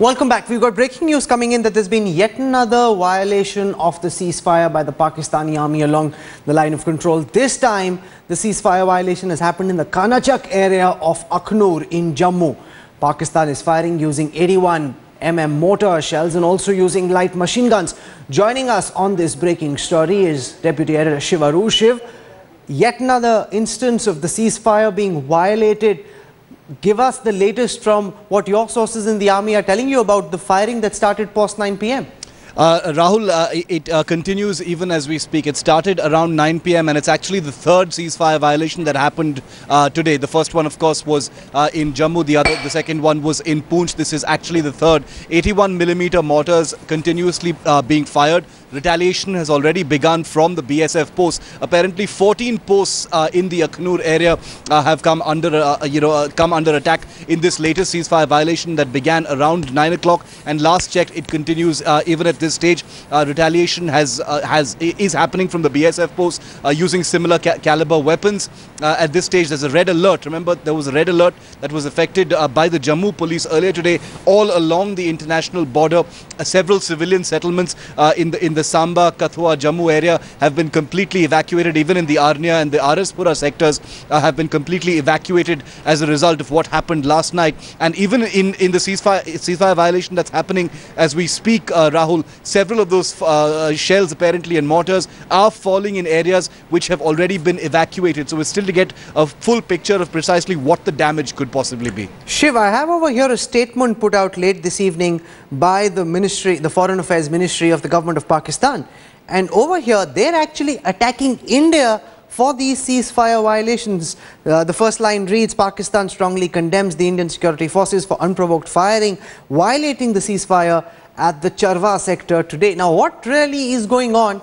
Welcome back. We've got breaking news coming in that there's been yet another violation of the ceasefire by the Pakistani army along the line of control. This time, the ceasefire violation has happened in the Kanachak area of Akhnoor in Jammu. Pakistan is firing using 81 mm mortar shells and also using light machine guns. Joining us on this breaking story is Deputy Editor Shiv Aroo. Shiv, yet another instance of the ceasefire being violated. Give us the latest from what your sources in the army are telling you about the firing that started post 9 p.m. Rahul, it continues even as we speak. It started around 9 p.m. and it's actually the third ceasefire violation that happened today. The first one, of course, was in Jammu. The second one was in Poonch. This is actually the third. 81mm mortars continuously being fired. Retaliation has already begun from the BSF posts. Apparently, 14 posts in the Akhnoor area have come under attack in this latest ceasefire violation that began around 9 o'clock. And last checked, it continues even at this stage. Retaliation is happening from the BSF posts using similar caliber weapons. At this stage, there's a red alert. Remember, there was a red alert that was affected by the Jammu police earlier today. All along the international border, several civilian settlements in the Samba, Kathua, Jammu area have been completely evacuated. Even in the Arnia and the Araspura sectors have been completely evacuated as a result of what happened last night. And even in the ceasefire violation that's happening as we speak, Rahul, several of those shells apparently and mortars are falling in areas which have already been evacuated. So we're still to get a full picture of precisely what the damage could possibly be. Shiv, I have over here a statement put out late this evening by the Foreign Affairs Ministry of the Government of Pakistan. And over here, they're actually attacking India for these ceasefire violations. The first line reads, Pakistan strongly condemns the Indian security forces for unprovoked firing, violating the ceasefire at the Charwa sector today. Now, what really is going on?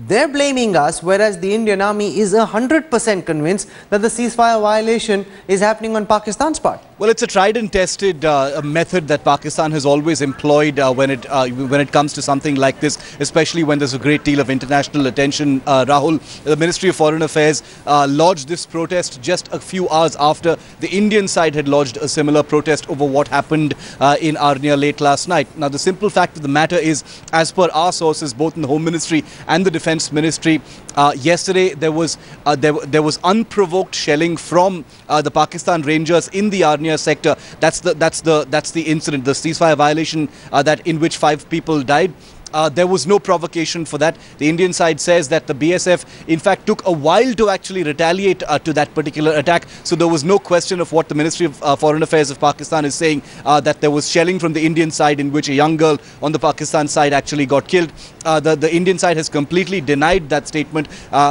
They're blaming us, whereas the Indian army is 100% convinced that the ceasefire violation is happening on Pakistan's part. Well, it's a tried and tested method that Pakistan has always employed when it comes to something like this, especially when there's a great deal of international attention. Rahul, the Ministry of Foreign Affairs lodged this protest just a few hours after the Indian side had lodged a similar protest over what happened in Arnia late last night. Now, the simple fact of the matter is, as per our sources, both in the Home Ministry and the Defence Ministry, yesterday there was unprovoked shelling from the Pakistan Rangers in the Arnia sector. That's the incident, the ceasefire violation in which 5 people died. There was no provocation for that. The Indian side says that the BSF, in fact, took a while to actually retaliate to that particular attack. So there was no question of what the Ministry of Foreign Affairs of Pakistan is saying, that there was shelling from the Indian side in which a young girl on the Pakistan side actually got killed. The Indian side has completely denied that statement,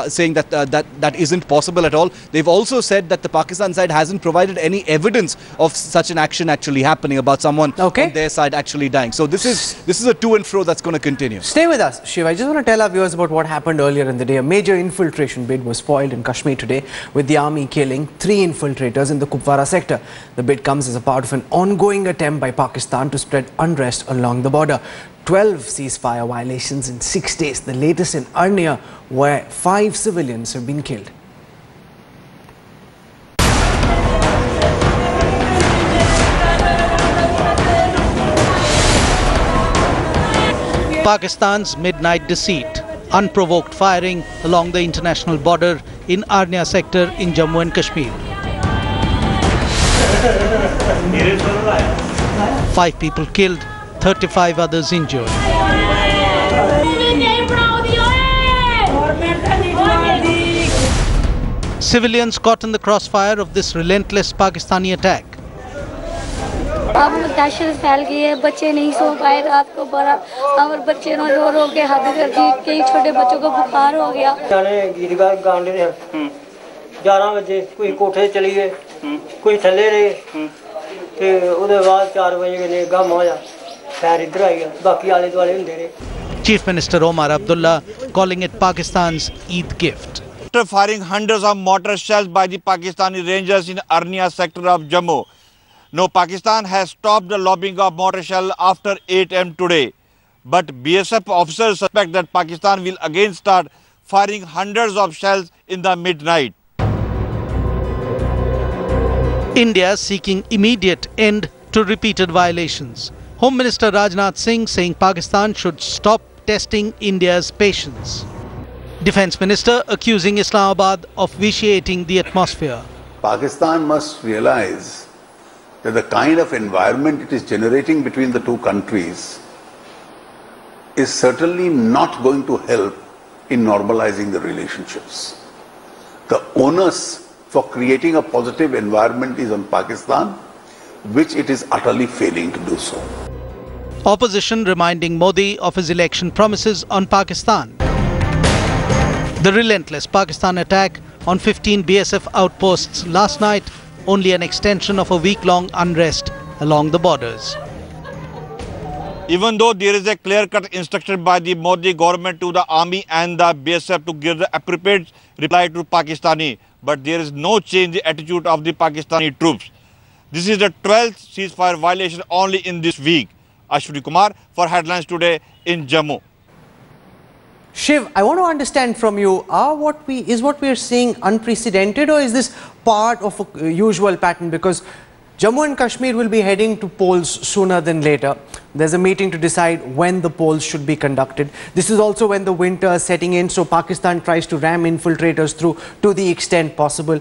saying that that isn't possible at all. They've also said that the Pakistan side hasn't provided any evidence of such an action actually happening, about someone on their side actually dying. So this is a to and fro that's going to continue. Stay with us, Shiv. I just want to tell our viewers about what happened earlier in the day. A major infiltration bid was foiled in Kashmir today, with the army killing 3 infiltrators in the Kupwara sector. The bid comes as a part of an ongoing attempt by Pakistan to spread unrest along the border. 12 ceasefire violations in 6 days, the latest in Arnia, where 5 civilians have been killed. Pakistan's midnight deceit, unprovoked firing along the international border in Arnia sector in Jammu and Kashmir. 5 people killed, 35 others injured. Civilians caught in the crossfire of this relentless Pakistani attack. अब दहशत फैल गई है, बच्चे नहीं सो पाए रात को, बड़ा और बच्चे रो रो के हद कर दी, कई छोटे बच्चों को बुखार हो गया। जाने गीत गाने 11 बजे कोई कोठे चली गए, कोई थल्ले रहे, ते उसके बाद 4 बजे ने गम होया, फिर इधर आ गया, बाकी आले दुआले हुंदे रहे। Chief Minister Omar Abdullah calling it Pakistan's Eid gift. After firing hundreds of mortar shells by the Pakistani Rangers in Arnia sector of Jammu, no, Pakistan has stopped the lobbing of mortar shell after 8 am today. But BSF officers suspect that Pakistan will again start firing hundreds of shells in the midnight. India seeking immediate end to repeated violations. Home Minister Rajnath Singh saying Pakistan should stop testing India's patience. Defence Minister accusing Islamabad of vitiating the atmosphere. Pakistan must realize that the kind of environment it is generating between the two countries is certainly not going to help in normalizing the relationships. The onus for creating a positive environment is on Pakistan, which it is utterly failing to do so. Opposition reminding Modi of his election promises on Pakistan. The relentless Pakistan attack on 15 BSF outposts last night, only an extension of a week-long unrest along the borders. Even though there is a clear-cut instruction by the Modi government to the army and the BSF to give the appropriate reply to Pakistani, but there is no change in the attitude of the Pakistani troops. This is the 12th ceasefire violation only in this week. Ashwini Kumar for Headlines Today in Jammu. Shiv, I want to understand from you, is what we are seeing unprecedented, or is this part of a usual pattern? Because Jammu and Kashmir will be heading to polls sooner than later. There's a meeting to decide when the polls should be conducted. This is also when the winter is setting in, so Pakistan tries to ram infiltrators through to the extent possible.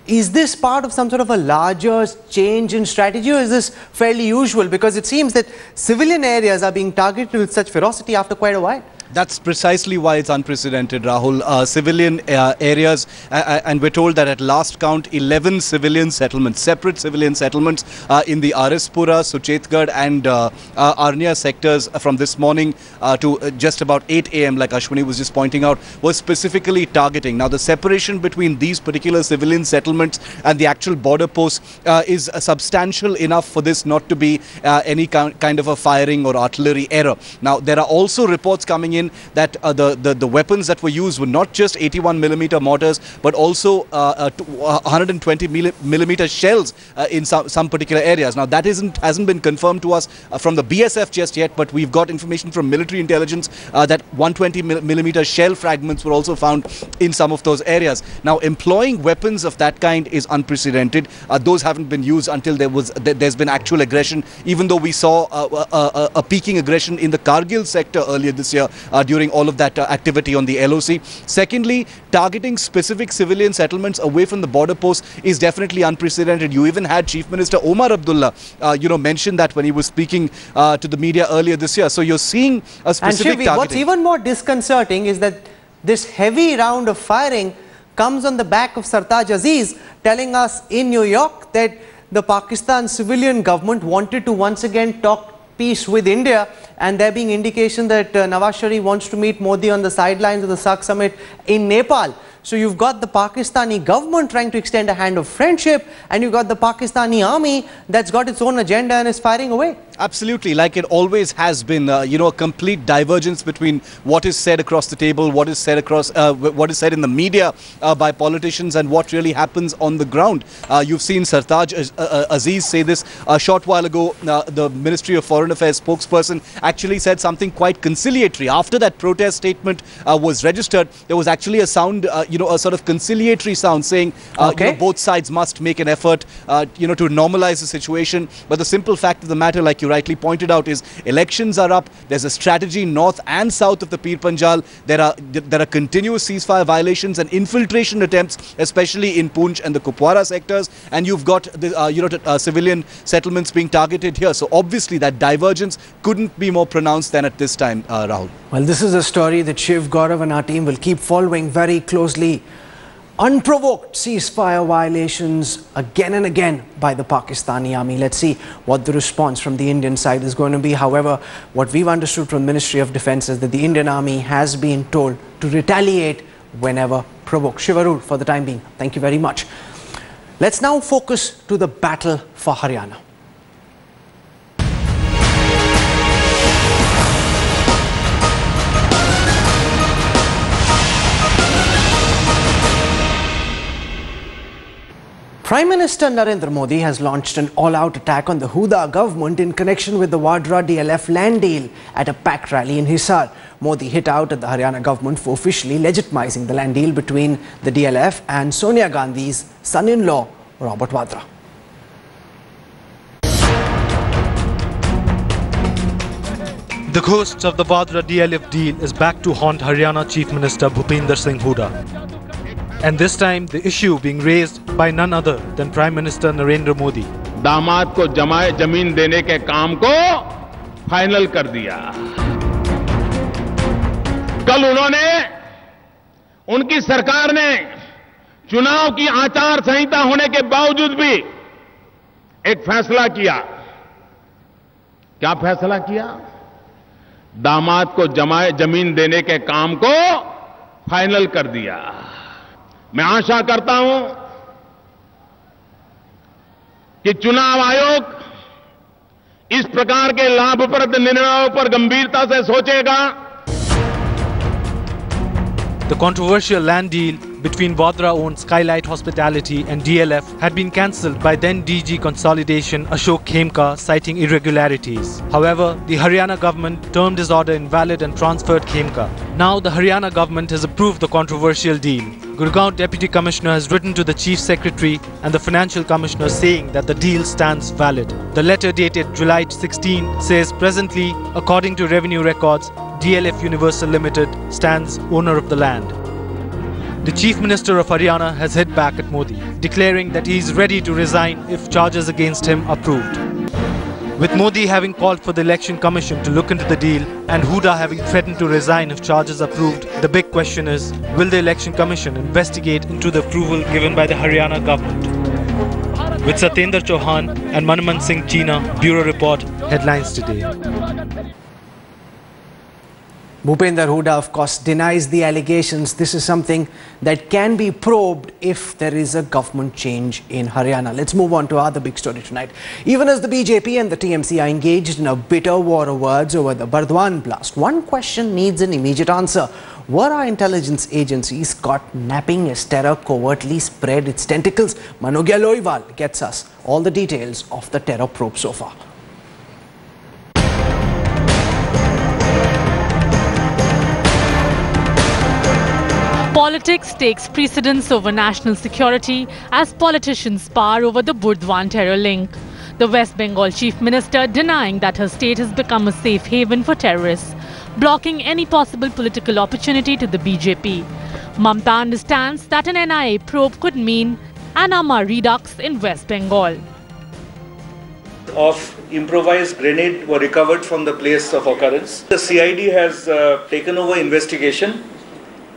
Is this part of some sort of a larger change in strategy, or is this fairly usual? Because it seems that civilian areas are being targeted with such ferocity after quite a while. That's precisely why it's unprecedented, Rahul. Civilian areas, and we're told that at last count, 11 civilian settlements, separate civilian settlements in the Arispura, Suchetgarh and Arnia sectors from this morning to just about 8 a.m., like Ashwini was just pointing out, was specifically targeting. Now, the separation between these particular civilian settlements and the actual border posts is substantial enough for this not to be any kind of a firing or artillery error. Now, there are also reports coming in that the weapons that were used were not just 81mm mortars, but also 120mm shells in some particular areas. Now, that hasn't been confirmed to us from the BSF just yet, but we've got information from military intelligence that 120mm shell fragments were also found in some of those areas. Now, employing weapons of that kind is unprecedented. Those haven't been used until there's been actual aggression, even though we saw a peaking aggression in the Kargil sector earlier this year during all of that activity on the LOC. Secondly, targeting specific civilian settlements away from the border posts is definitely unprecedented. You even had Chief Minister Omar Abdullah, mention that when he was speaking to the media earlier this year. So you're seeing a specific and Shivi, targeting. What's even more disconcerting is that this heavy round of firing comes on the back of Sartaj Aziz telling us in New York that the Pakistan civilian government wanted to once again talk peace with India, and there being indication that Nawaz Sharif wants to meet Modi on the sidelines of the SAARC summit in Nepal. So you've got the Pakistani government trying to extend a hand of friendship, and you've got the Pakistani army that's got its own agenda and is firing away. Absolutely, like it always has been, a complete divergence between what is said across the table, what is said in the media by politicians, and what really happens on the ground. You've seen Sartaj Aziz say this a short while ago. The Ministry of Foreign Affairs spokesperson actually said something quite conciliatory. After that protest statement was registered, there was actually a sound, a sort of conciliatory sound saying, both sides must make an effort, to normalize the situation. But the simple fact of the matter, like you rightly pointed out, is elections are up. There's a strategy north and south of the Pir Panjal. There are continuous ceasefire violations and infiltration attempts, especially in Poonch and the Kupwara sectors. And you've got the civilian settlements being targeted here. So obviously that divergence couldn't be more pronounced than at this time, Rahul. Well, this is a story that Shiv, Gaurav and our team will keep following very closely. Unprovoked ceasefire violations again and again by the Pakistani army. Let's see what the response from the Indian side is going to be. However, what we've understood from the Ministry of Defence is that the Indian army has been told to retaliate whenever provoked. Shivarur, for the time being, thank you very much. Let's now focus to the battle for Haryana. Prime Minister Narendra Modi has launched an all-out attack on the Huda government in connection with the Vadra DLF land deal at a packed rally in Hisar. Modi hit out at the Haryana government for officially legitimizing the land deal between the DLF and Sonia Gandhi's son-in-law, Robert Vadra. The ghost of the Vadra DLF deal is back to haunt Haryana Chief Minister Bhupinder Singh Hooda. And this time the issue being raised by none other than Prime Minister Narendra Modi. दामाद को जमीन देने के काम को final कर दिया। कल उनकी सरकार ने चुनाव की आचार संहिता होने के बावजूद भी एक फैसला किया। क्या फैसला किया? दामाद को जमीन देने के काम को फाइनल कर दिया। मैं आशा करता हूं कि चुनाव आयोग इस प्रकार के लाभप्रद निर्णयों पर गंभीरता से सोचेगा। The controversial land deal between Vadra-owned Skylight Hospitality and DLF had been cancelled by then DG Consolidation Ashok Khemka, citing irregularities. However, the Haryana government termed his order invalid and transferred Khemka. Now the Haryana government has approved the controversial deal. Gurgaon Deputy Commissioner has written to the Chief Secretary and the Financial Commissioner saying that the deal stands valid. The letter dated July 16 says presently, according to revenue records, DLF Universal Limited stands owner of the land. The Chief Minister of Haryana has hit back at Modi, declaring that he is ready to resign if charges against him are proved. With Modi having called for the Election Commission to look into the deal and Hooda having threatened to resign if charges are proved, the big question is, will the Election Commission investigate into the approval given by the Haryana government? With Satyendra Chauhan and Manaman Singh Cheena, Bureau Report, Headlines Today. Bhupinder Hooda, of course, denies the allegations. This is something that can be probed if there is a government change in Haryana. Let's move on to our other big story tonight. Even as the BJP and the TMC are engaged in a bitter war of words over the Burdwan blast, one question needs an immediate answer. Were our intelligence agencies caught napping as terror covertly spread its tentacles? Manogya Loiwal gets us all the details of the terror probe so far. Politics takes precedence over national security as politicians spar over the Burdwan terror link. The West Bengal Chief Minister denying that her state has become a safe haven for terrorists, blocking any possible political opportunity to the BJP. Mamta understands that an NIA probe could mean an Amma redux in West Bengal. Of improvised grenade were recovered from the place of occurrence. The CID has taken over investigation.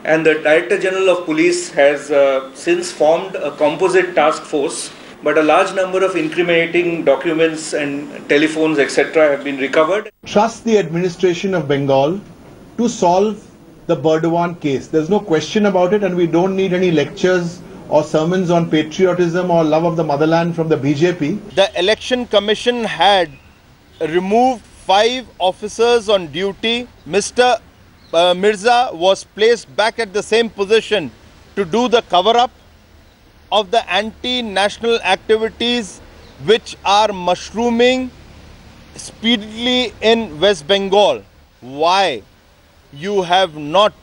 And the Director General of Police has since formed a composite task force, but a large number of incriminating documents and telephones, etc. have been recovered. Trust the administration of Bengal to solve the Burdwan case. There's no question about it, and we don't need any lectures or sermons on patriotism or love of the motherland from the BJP. The Election Commission had removed 5 officers on duty. Mr. Mirza was placed back at the same position to do the cover-up of the anti-national activities which are mushrooming speedily in West Bengal. Why you have not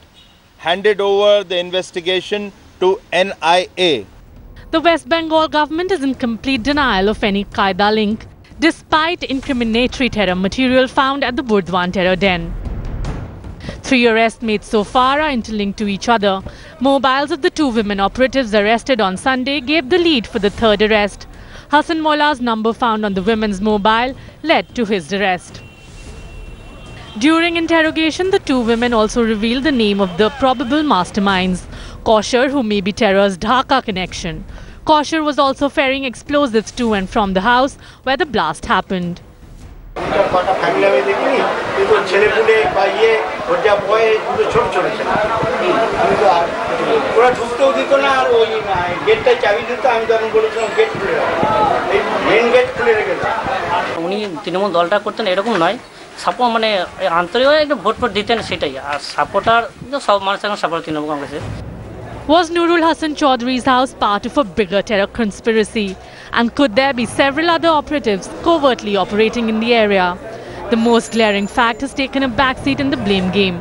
handed over the investigation to NIA? The West Bengal government is in complete denial of any Qaeda link, despite incriminatory terror material found at the Burdwan terror den. 3 arrests made so far are interlinked to each other. Mobiles of the 2 women operatives arrested on Sunday gave the lead for the 3rd arrest. Hassan Molla's number found on the women's mobile led to his arrest. During interrogation, the 2 women also revealed the name of the probable masterminds, Kaushar, who may be terror's Dhaka connection. Kaushar was also ferrying explosives to and from the house where the blast happened. উনি তৃণমূল দলটা করতেন এরকম নয়, support মানে আন্তরিকভাবে একটা vote দিতেন সেটাই, আর সাপোর্টার সব মানুষ এখন সাপোর্ট তৃণমূল কংগ্রেসের। Was Nurul Hassan Chaudhry's house part of a bigger terror conspiracy? And could there be several other operatives covertly operating in the area? The most glaring fact has taken a backseat in the blame game,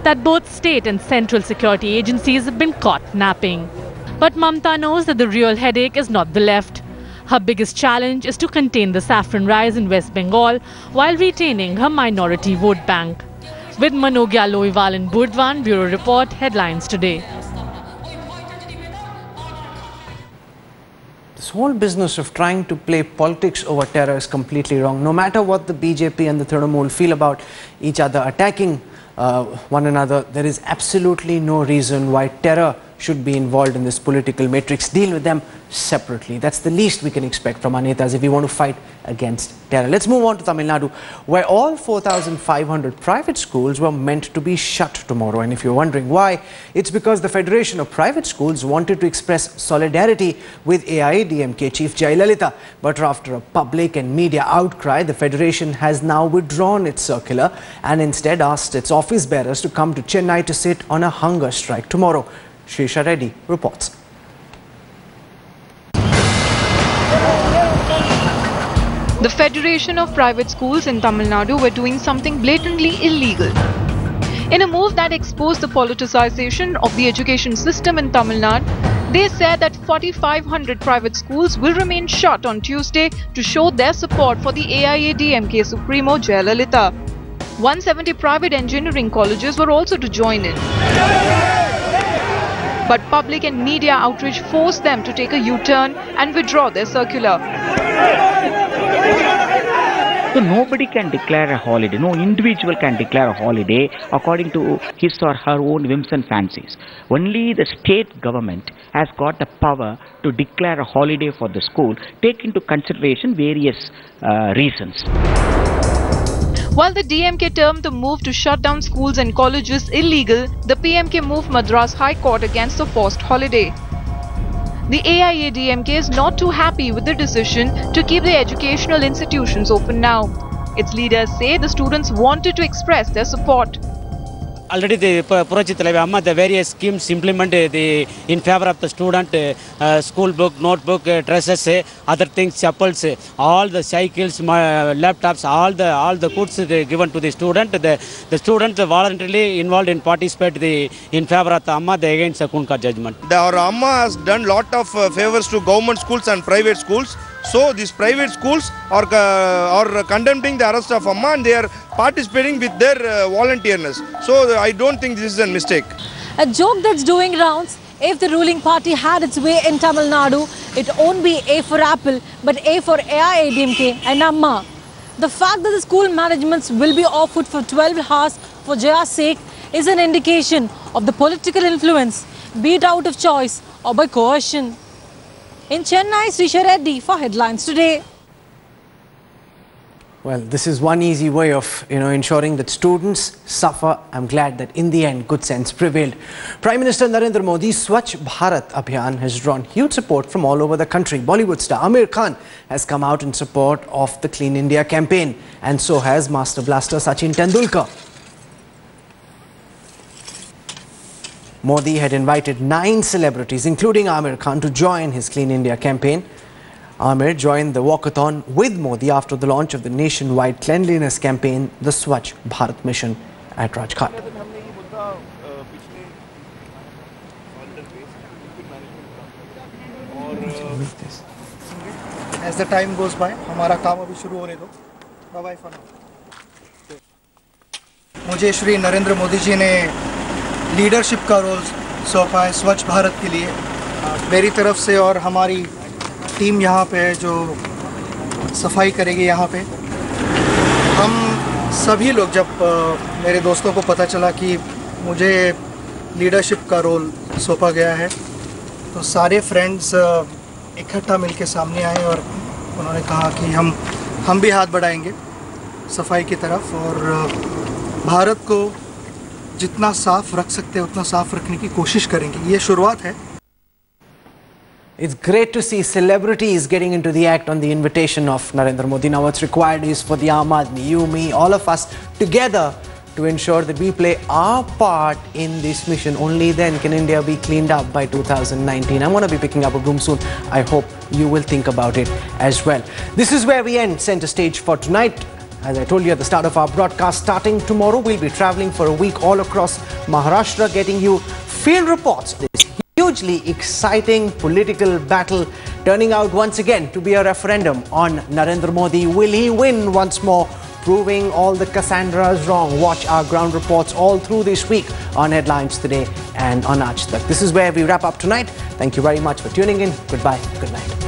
that both state and central security agencies have been caught napping. But Mamta knows that the real headache is not the left. Her biggest challenge is to contain the saffron rise in West Bengal while retaining her minority vote bank. With Manogya Loiwal in Burdwan, Bureau Report, Headlines Today. This whole business of trying to play politics over terror is completely wrong. No matter what the BJP and the Trinamool feel about each other attacking one another, there is absolutely no reason why terror should be involved in this political matrix. Deal with them separately. That's the least we can expect from our netas if we want to fight against terror. Let's move on to Tamil Nadu, where all 4,500 private schools were meant to be shut tomorrow. And if you're wondering why, it's because the Federation of Private Schools wanted to express solidarity with AIADMK Chief Jayalalitha. But after a public and media outcry, the Federation has now withdrawn its circular and instead asked its office bearers to come to Chennai to sit on a hunger strike tomorrow. Shrisha Reddy reports. The Federation of Private Schools in Tamil Nadu were doing something blatantly illegal. In a move that exposed the politicization of the education system in Tamil Nadu, they said that 4,500 private schools will remain shut on Tuesday to show their support for the AIADMK Supremo Jayalalitha. 170 private engineering colleges were also to join in. But public and media outreach forced them to take a U-turn and withdraw their circular. So nobody can declare a holiday, no individual can declare a holiday according to his or her own whims and fancies. Only the state government has got the power to declare a holiday for the school, take into consideration various reasons. While the DMK termed the move to shut down schools and colleges illegal, the PMK moved Madras High Court against the forced holiday. The AIADMK is not too happy with the decision to keep the educational institutions open now. Its leaders say the students wanted to express their support. Already the the various schemes implemented in favor of the student, school book, notebook, dresses, other things, chappals, all the cycles, laptops, all the goods given to the student. The students voluntarily involved in participate in favor of the Amma against the Kunka judgment. Our Amma has done lot of favors to government schools and private schools. So these private schools are condemning the arrest of Amma and they are participating with their volunteerness. So I don't think this is a mistake. A joke that's doing rounds: if the ruling party had its way in Tamil Nadu, it won't be A for Apple, but A for AIADMK and Amma. The fact that the school managements will be off foot for 12 hours for Jaya's sake is an indication of the political influence, be it out of choice or by coercion. In Chennai, Shrisha Reddy for Headlines Today. Well, this is one easy way of, ensuring that students suffer. I'm glad that in the end, good sense prevailed. Prime Minister Narendra Modi's Swachh Bharat Abhiyan has drawn huge support from all over the country. Bollywood star Amir Khan has come out in support of the Clean India campaign, and so has Master Blaster Sachin Tendulkar. Modi had invited 9 celebrities, including Amir Khan, to join his Clean India campaign. Amir joined the walkathon with Modi after the launch of the nationwide cleanliness campaign, the Swachh Bharat Mission at Rajghat. As the time goes by, हमारा काम अभी शुरू होने दो. Bye for now. मुझे श्री नरेंद्र मोदी जी ने leadership का role सौंपा है स्वच्छ भारत के लिए. मेरी तरफ से और हमारी टीम यहाँ पे है जो सफाई करेगी यहाँ पे. हम सभी लोग, जब मेरे दोस्तों को पता चला कि मुझे लीडरशिप का रोल सौंपा गया है, तो सारे फ्रेंड्स इकट्ठा मिलके सामने आए और उन्होंने कहा कि हम भी हाथ बढ़ाएंगे सफाई की तरफ और भारत को जितना साफ रख सकते हैं उतना साफ रखने की कोशिश करेंगे. ये शुरुआत है. It's great to see celebrities getting into the act on the invitation of Narendra Modi. Now what's required is for the Aam Aadmi, you, me, all of us together to ensure that we play our part in this mission. Only then can India be cleaned up by 2019. I'm going to be picking up a broom soon. I hope you will think about it as well. This is where we end Center Stage for tonight. As I told you at the start of our broadcast, starting tomorrow, we'll be traveling for a week all across Maharashtra, getting you field reports. This hugely exciting political battle turning out once again to be a referendum on Narendra Modi. Will he win once more, proving all the Cassandras wrong? Watch our ground reports all through this week on Headlines Today and on Aaj Tak. This is where we wrap up tonight. Thank you very much for tuning in. Goodbye. Good night.